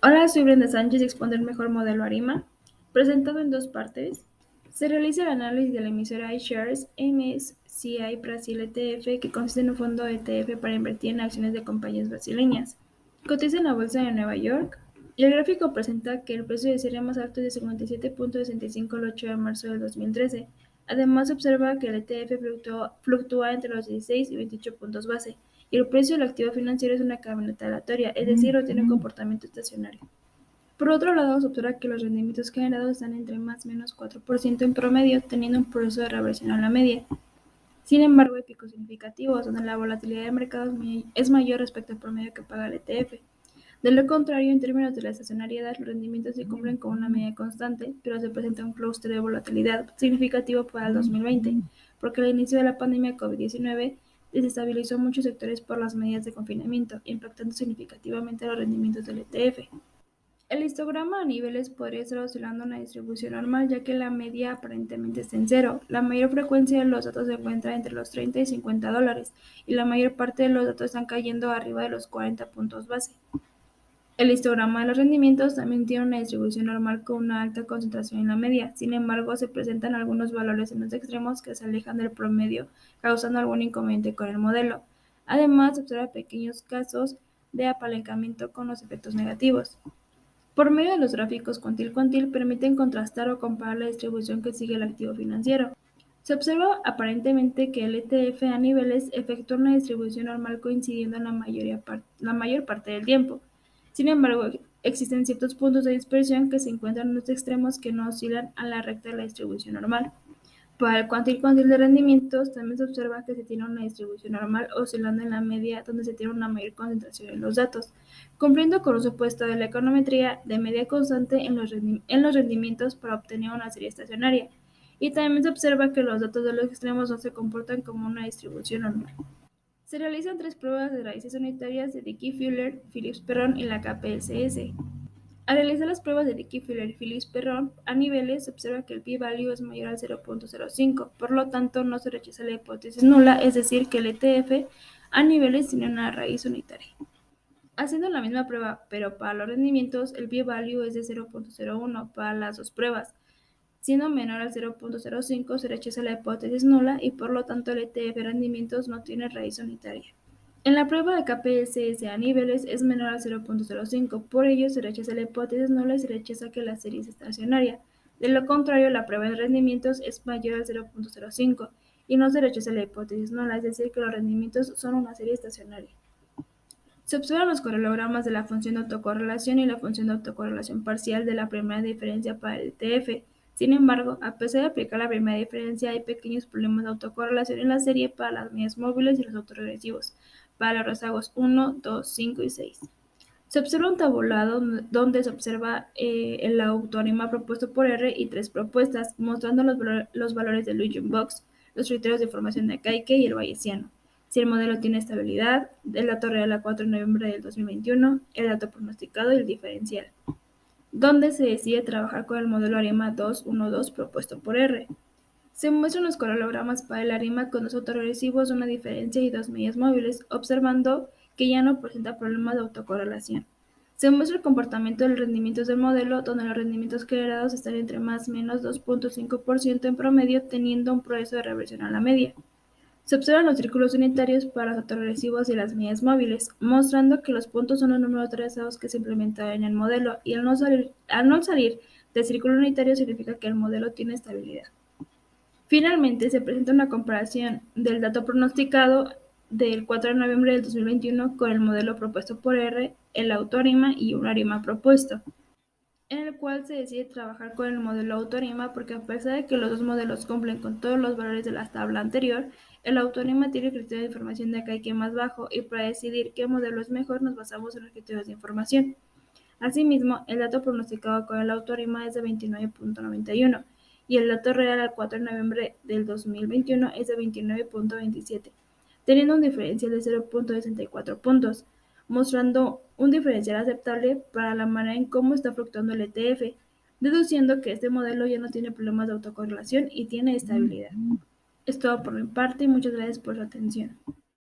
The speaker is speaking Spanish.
Hola, soy Brenda Sánchez y expondré el mejor modelo ARIMA, presentado en dos partes. Se realiza el análisis de la emisora iShares MSCI Brasil ETF, que consiste en un fondo ETF para invertir en acciones de compañías brasileñas. Cotiza en la bolsa de Nueva York y el gráfico presenta que el precio de cierre más alto es de 57.65 el 8 de marzo del 2013. Además, se observa que el ETF fluctúa entre los 16 y 28 puntos base, y el precio del activo financiero es una camioneta aleatoria, es decir, no tiene un comportamiento estacionario. Por otro lado, se observa que los rendimientos generados están entre más o menos 4% en promedio, teniendo un proceso de reversión a la media. Sin embargo, hay picos significativos donde la volatilidad del mercado es mayor respecto al promedio que paga el ETF. De lo contrario, en términos de la estacionariedad, los rendimientos se cumplen con una media constante, pero se presenta un clúster de volatilidad significativo para el 2020, porque al inicio de la pandemia COVID-19 desestabilizó muchos sectores por las medidas de confinamiento, impactando significativamente los rendimientos del ETF. El histograma a niveles podría estar oscilando una distribución normal, ya que la media aparentemente está en cero. La mayor frecuencia de los datos se encuentra entre los 30 y $50, y la mayor parte de los datos están cayendo arriba de los 40 puntos base. El histograma de los rendimientos también tiene una distribución normal con una alta concentración en la media. Sin embargo, se presentan algunos valores en los extremos que se alejan del promedio, causando algún inconveniente con el modelo. Además, se observan pequeños casos de apalancamiento con los efectos negativos. Por medio de los gráficos cuantil-cuantil permiten contrastar o comparar la distribución que sigue el activo financiero. Se observa aparentemente que el ETF a niveles efectúa una distribución normal coincidiendo en la mayor parte del tiempo. Sin embargo, existen ciertos puntos de dispersión que se encuentran en los extremos que no oscilan a la recta de la distribución normal. Para el cuantil-cuantil de rendimientos, también se observa que se tiene una distribución normal oscilando en la media, donde se tiene una mayor concentración en los datos, cumpliendo con un supuesto de la econometría de media constante en los rendimientos para obtener una serie estacionaria. Y también se observa que los datos de los extremos no se comportan como una distribución normal. Se realizan tres pruebas de raíces unitarias de Dickey-Fuller, Phillips-Perron y la KPSS. Al realizar las pruebas de Dickey-Fuller y Phillips-Perron a niveles, se observa que el p-value es mayor al 0.05, por lo tanto no se rechaza la hipótesis nula, es decir, que el ETF a niveles tiene una raíz unitaria. Haciendo la misma prueba, pero para los rendimientos, el p-value es de 0.01 para las dos pruebas. Siendo menor al 0.05, se rechaza la hipótesis nula y por lo tanto el ETF de rendimientos no tiene raíz unitaria. En la prueba de KPSS a niveles es menor al 0.05, por ello se rechaza la hipótesis nula y se rechaza que la serie es estacionaria. De lo contrario, la prueba de rendimientos es mayor al 0.05 y no se rechaza la hipótesis nula, es decir, que los rendimientos son una serie estacionaria. Se observan los correlogramas de la función de autocorrelación y la función de autocorrelación parcial de la primera diferencia para el ETF. Sin embargo, a pesar de aplicar la primera diferencia, hay pequeños problemas de autocorrelación en la serie para las medias móviles y los autoregresivos, para los rezagos 1, 2, 5 y 6. Se observa un tabulado donde se observa el autoanima propuesto por R y tres propuestas, mostrando los valores del Legion Box, los criterios de formación de Kaike y el bayesiano. Si el modelo tiene estabilidad, el dato real a 4 de noviembre del 2021, el dato pronosticado y el diferencial, donde se decide trabajar con el modelo ARIMA 212 propuesto por R. Se muestran los correlogramas para el ARIMA con dos autoregresivos, una diferencia y dos medias móviles, observando que ya no presenta problemas de autocorrelación. Se muestra el comportamiento de los rendimientos del modelo, donde los rendimientos generados están entre más o menos 2.5% en promedio, teniendo un proceso de reversión a la media. Se observan los círculos unitarios para los autoregresivos y las medias móviles, mostrando que los puntos son los números trazados que se implementaron en el modelo, y al no salir del círculo unitario significa que el modelo tiene estabilidad. Finalmente, se presenta una comparación del dato pronosticado del 4 de noviembre del 2021 con el modelo propuesto por R, el autoarima y un arima propuesto, en el cual se decide trabajar con el modelo autoarima porque a pesar de que los dos modelos cumplen con todos los valores de la tabla anterior, el autoarima tiene el criterio de información de Kaike más bajo, y para decidir qué modelo es mejor nos basamos en los criterios de información. Asimismo, el dato pronosticado con el autoarima es de 29.91 y el dato real al 4 de noviembre del 2021 es de 29.27, teniendo un diferencial de 0.64 puntos, mostrando un diferencial aceptable para la manera en cómo está fluctuando el ETF, deduciendo que este modelo ya no tiene problemas de autocorrelación y tiene estabilidad. Es todo por mi parte y muchas gracias por su atención.